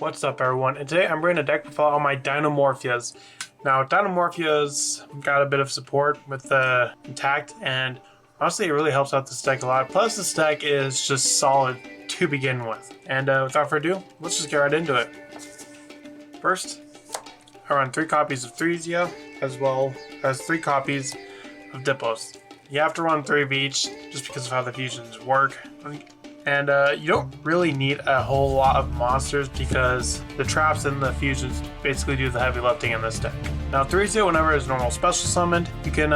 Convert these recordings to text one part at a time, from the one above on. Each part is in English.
What's up, everyone? And today I'm bringing a deck profile on my Dinomorphias. Now, Dinomorphia's got a bit of support with the intact, and honestly, it really helps out this deck a lot. Plus, this deck is just solid to begin with. And without further ado, let's just get right into it. First, I run 3 copies of Thresia, as well as 3 copies of Diplos. You have to run 3 of each, just because of how the fusions work. And you don't really need a whole lot of monsters because the traps and the fusions basically do the heavy lifting in this deck. Now, Thresia, whenever it's normal special summoned, you can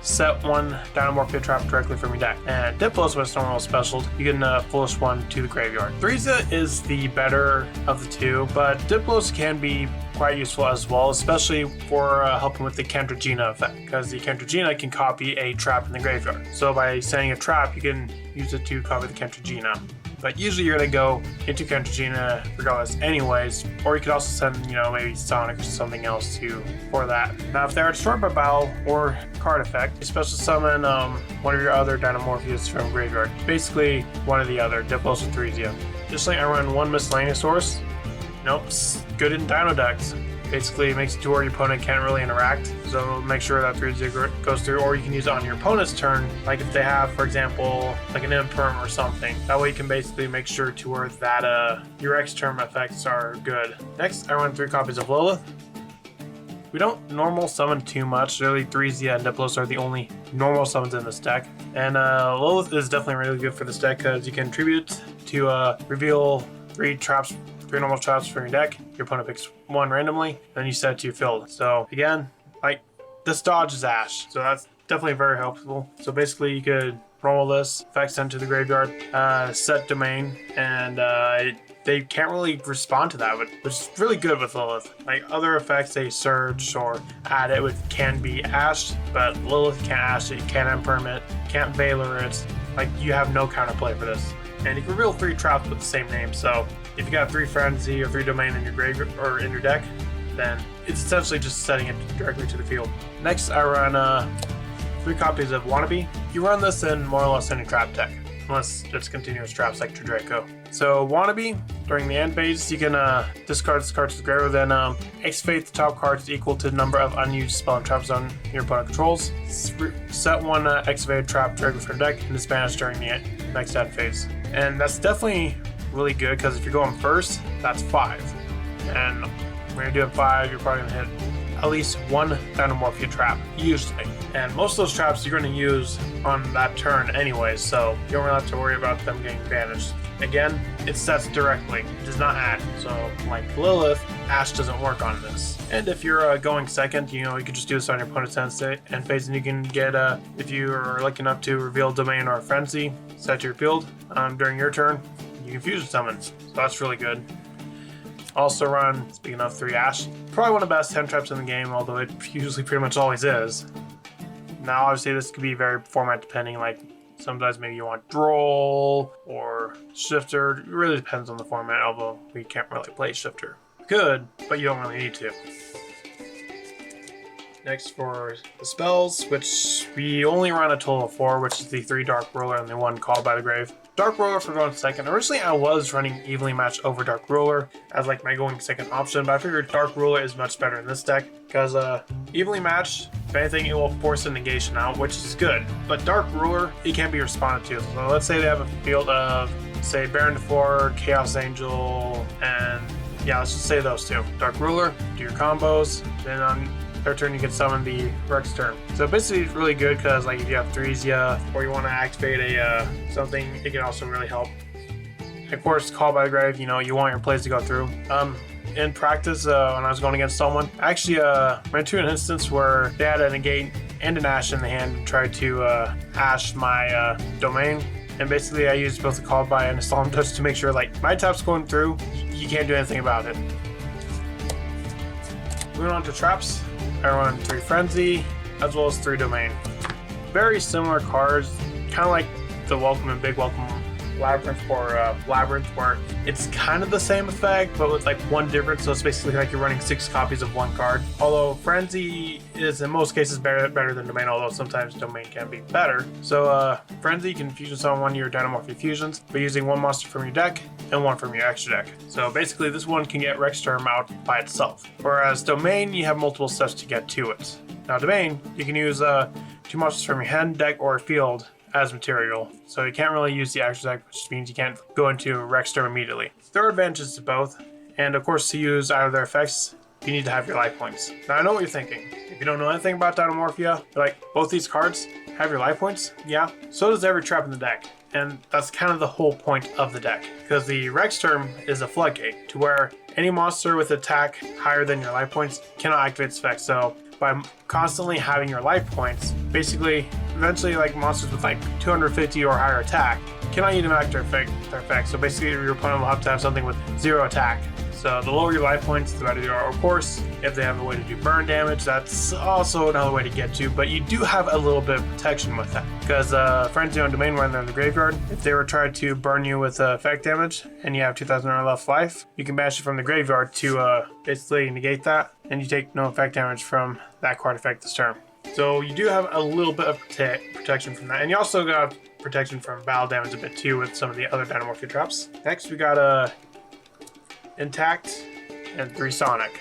set 1 Dinomorphia trap directly from your deck. And Diplos, when it's normal special, you can foolish 1 to the graveyard. Thresia is the better of the two, but Diplos can be quite useful as well, especially for helping with the Cantragena effect, because the Cantragena can copy a trap in the graveyard. So by setting a trap, you can use it to copy the Cantragena. But usually you're going to go into Cantragena regardless anyways, or you could also send, maybe Sonic or something else for that. Now, if they are destroyed by battle or card effect, you special summon one of your other Dinomorphias from graveyard. Basically, one or the other, Diplos or Thresia. Additionally, I run 1 Miscellaneous Source. Nope, good in Dino decks. Basically, it makes it to where your opponent can't really interact, so make sure that Thresia goes through, or you can use it on your opponent's turn, like if they have, for example, like an Imperm or something. That way you can basically make sure to where that your X-term effects are good. Next, I run 3 copies of Lilith. We don't normal summon too much. Really, Thresia and Diplos are the only normal summons in this deck. And Lilith is definitely really good for this deck because you can tribute to reveal 3 normal traps from your deck. Your opponent picks 1 randomly, then you set it to your field. So again, like, this dodges Ash, so that's definitely very helpful. So basically, you could roll this, effect sent to the graveyard, set domain, and they can't really respond to that, which is really good with Lilith. Like, other effects, they surge or add it can be Ash, but Lilith can't Ash it, can't Imperm it, can't Valor it. Like, you have no counterplay for this. And you can reveal 3 traps with the same name, so if you got 3 Frenzy or 3 Domain in your graveyard or in your deck, then it's essentially just setting it directly to the field. Next, I run 3 copies of Wannabe. You run this in more or less any trap deck, unless it's continuous traps like Draco. So Wannabe, during the end phase, you can discard this card to the graveyard, then activate the top cards equal to the number of unused spell and trap zone your opponent controls. Set 1 activated trap directly from your deck and disband during the next end phase. And that's definitely really good because if you're going first, that's 5. And when you're doing 5, you're probably going to hit at least 1 Dinomorphia trap, usually. And most of those traps you're going to use on that turn anyways, so you don't really have to worry about them getting banished. Again, it sets directly, it does not add. So, like Lilith, Ash doesn't work on this. And if you're going second, you can just do this on your opponent's end phase, and you can get, if you are lucky enough to reveal Domain or Frenzy, set to your field during your turn, you can fusion summons. So that's really good. Also run, speaking of 3 Ash, probably one of the best 10 traps in the game, although it usually pretty much always is. Now, obviously, this could be very format depending, like sometimes maybe you want Droll or Shifter. It really depends on the format, although we can't really play Shifter. Good, but you don't really need to. Next, for the spells, which we only run a total of 4, which is the 3 Dark Ruler and the 1 Called by the Grave. Dark Ruler for going second. Originally, I was running Evenly Matched over Dark Ruler as like my going second option, but I figured Dark Ruler is much better in this deck because Evenly Matched, if anything, it will force a negation out, which is good. But Dark Ruler, it can't be responded to. So let's say they have a field of, say, Baron to 4, Chaos Angel, and yeah, let's just say those 2. Dark Ruler, do your combos, then on their turn you can summon the Rex turn. So basically it's really good because like if you have Thresia or you want to activate a something, it can also really help. Of course, Call by the Grave, you want your plays to go through. In practice, when I was going against someone, I actually ran into an instance where they had a negate and an Ash in the hand and tried to Ash my Domain. And basically I used both the Call by and the Solemn Touch to make sure like my tap's going through, you can't do anything about it. Moving on to traps. I run 3 Frenzy, as well as 3 Domain. Very similar cards, kind of like the Welcome and Big Welcome Labyrinth or Labyrinth, where it's kind of the same effect, but with like 1 difference, so it's basically like you're running 6 copies of 1 card. Although Frenzy is in most cases better than Domain, although sometimes Domain can be better. So Frenzy, you can fusion summon 1 of your Dinomorphia fusions by using 1 monster from your deck, and one from your extra deck. So basically this one can get Rex Term out by itself. Whereas Domain, you have multiple steps to get to it. Now Domain, you can use 2 monsters from your hand, deck, or field as material. So you can't really use the extra deck, which means you can't go into Rex Term immediately. There are advantages to both, and of course to use either of their effects, you need to have your life points. Now I know what you're thinking. If you don't know anything about Dinomorphia, you're like, both these cards have your life points? Yeah, so does every trap in the deck. And that's kind of the whole point of the deck, because the Rex Term is a floodgate to where any monster with attack higher than your life points cannot activate its effect. So by constantly having your life points, basically, eventually like monsters with like 250 or higher attack cannot even activate their effect. So basically your opponent will have to have something with 0 attack. So the lower your life points, the better you are. Of course, if they have a way to do burn damage, that's also another way to get to, but you do have a little bit of protection with that. Because Frenzy on Domain, when they're in the graveyard, if they were trying to burn you with effect damage, and you have 2,000 or less life, you can banish it from the graveyard to basically negate that, and you take no effect damage from that card effect this turn. So you do have a little bit of protection from that, and you also got protection from battle damage a bit too with some of the other Dinomorphia traps. Next we got Intact and 3 Sonic.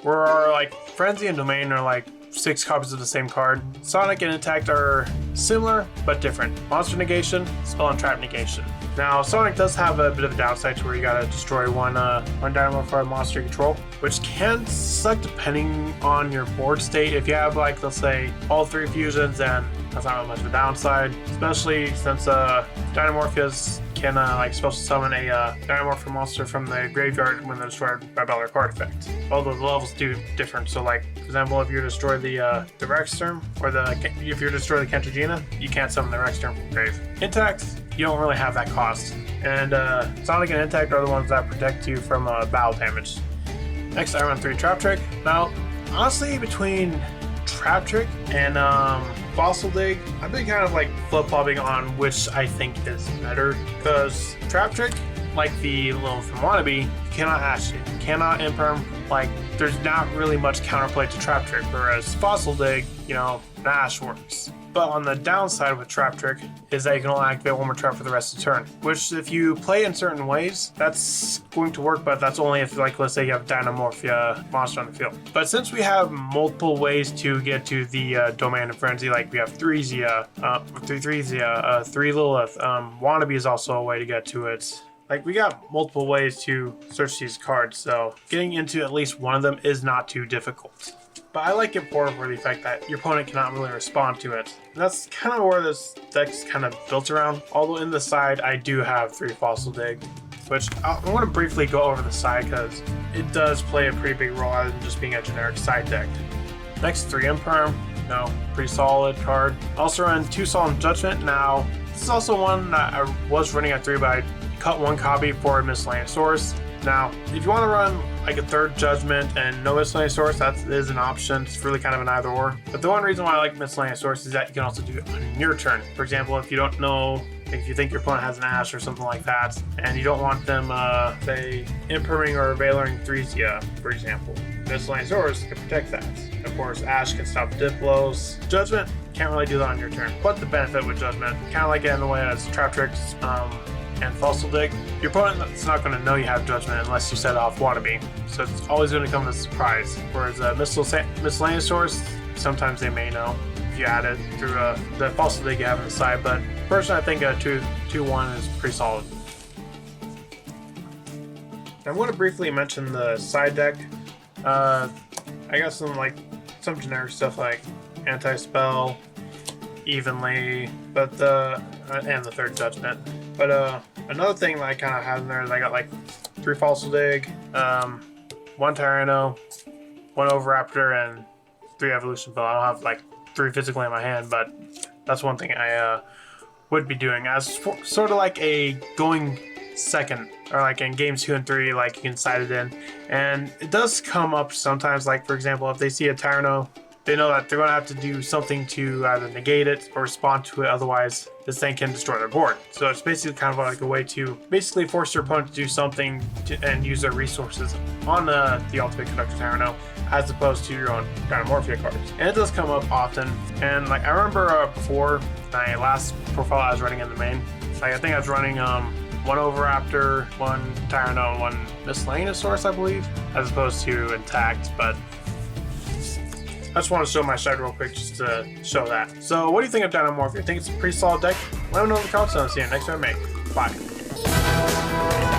Where like Frenzy and Domain are like 6 copies of the same card. Sonic and Intact are similar but different. Monster negation, spell and trap negation. Now Sonic does have a bit of a downside to where you gotta destroy one Dinomorphia monster you control, which can suck depending on your board state. If you have like, let's say, all 3 fusions, then that's not really much of a downside, especially since Dinomorphias can like special summon a Dinomorphia monster from the graveyard when they're destroyed by battle or card effect. Although the levels do different. So like, for example, if you destroy the Rex Term, or if you destroy the Kentragina, you can't summon the Rex Term from the grave. Intact, you don't really have that cost. And Sonic and Intact are the ones that protect you from battle damage. Next, I run 3 Trap Trick. Now, honestly, between Trap Trick and Fossil Dig, I've been kind of like flip-flopping on which I think is better, because Trap Trick, like the little from Wannabe, you cannot Ash it, you cannot Imperm, like there's not really much counterplay to Trap Trick, whereas Fossil Dig, you know, Ash works. But on the downside with Trap Trick is that you can only activate 1 more trap for the rest of the turn, which if you play in certain ways, that's going to work, but that's only if, like, let's say you have Dinomorphia monster on the field. But since we have multiple ways to get to the Domain of Frenzy, like we have 3 Lilith, 3 Lilith, Wannabe is also a way to get to it. Like, we got multiple ways to search these cards, so getting into at least one of them is not too difficult. But I like it more for the fact that your opponent cannot really respond to it. And that's kind of where this deck's kind of built around. Although in the side, I do have 3 Fossil Dig, which I want to briefly go over the side because it does play a pretty big role other than just being a generic side deck. Next, 3 Imperm. No, pretty solid card. Also run 2 Solemn Judgment. Now, this is also one that I was running at 3, but I cut 1 copy for a Miscellaneous Source. Now, if you want to run like a 3rd Judgment and no Miscellaneous Source, that is an option. It's really kind of an either or. But the one reason why I like Miscellaneous Source is that you can also do it on your turn. For example, if you don't know, if you think your opponent has an Ash or something like that, and you don't want them, say, Imperming or Veiling 3 for example, Miscellaneous Source can protect that. Of course, Ash can stop Diplos. Judgment can't really do that on your turn. But the benefit with Judgment, kind of like it in the way as Trap Tricks, and Fossil Dig, your opponent's not going to know you have Judgment unless you set off Wannabe, so it's always going to come as a surprise. Whereas Miscellaneous Source, sometimes they may know if you add it through the Fossil Dig you have on the side, but personally I think 2-1 is pretty solid. I'm going to briefly mention the side deck. I got some generic stuff like Anti-Spell, Evenly, but and the 3rd Judgment. But another thing that I kind of have in there is I got like 3 Fossil Dig, 1 Tyranno, 1 Oviraptor, and 3 Evolution Bell. I don't have like 3 physically in my hand, but that's one thing I would be doing as sort of like a going second, or like in games 2 and 3, like you can side it in. And it does come up sometimes, like for example, if they see a Tyranno, they know that they're going to have to do something to either negate it or respond to it, otherwise this thing can destroy their board. So it's basically kind of like a way to basically force your opponent to do something and use their resources on the Ultimate Conductor Tyranno, as opposed to your own Dinomorphia cards. And it does come up often, and like I remember before my last profile I was running in the main, Like, I think I was running one Overraptor, one Tyranno, and one Miscellaneous Source, I believe, as opposed to Intact, but I just want to show my side real quick just to show that. So what do you think of Dinomorphia? You think it's a pretty solid deck? Let me know in the comments and I'll see you next time I make. Bye.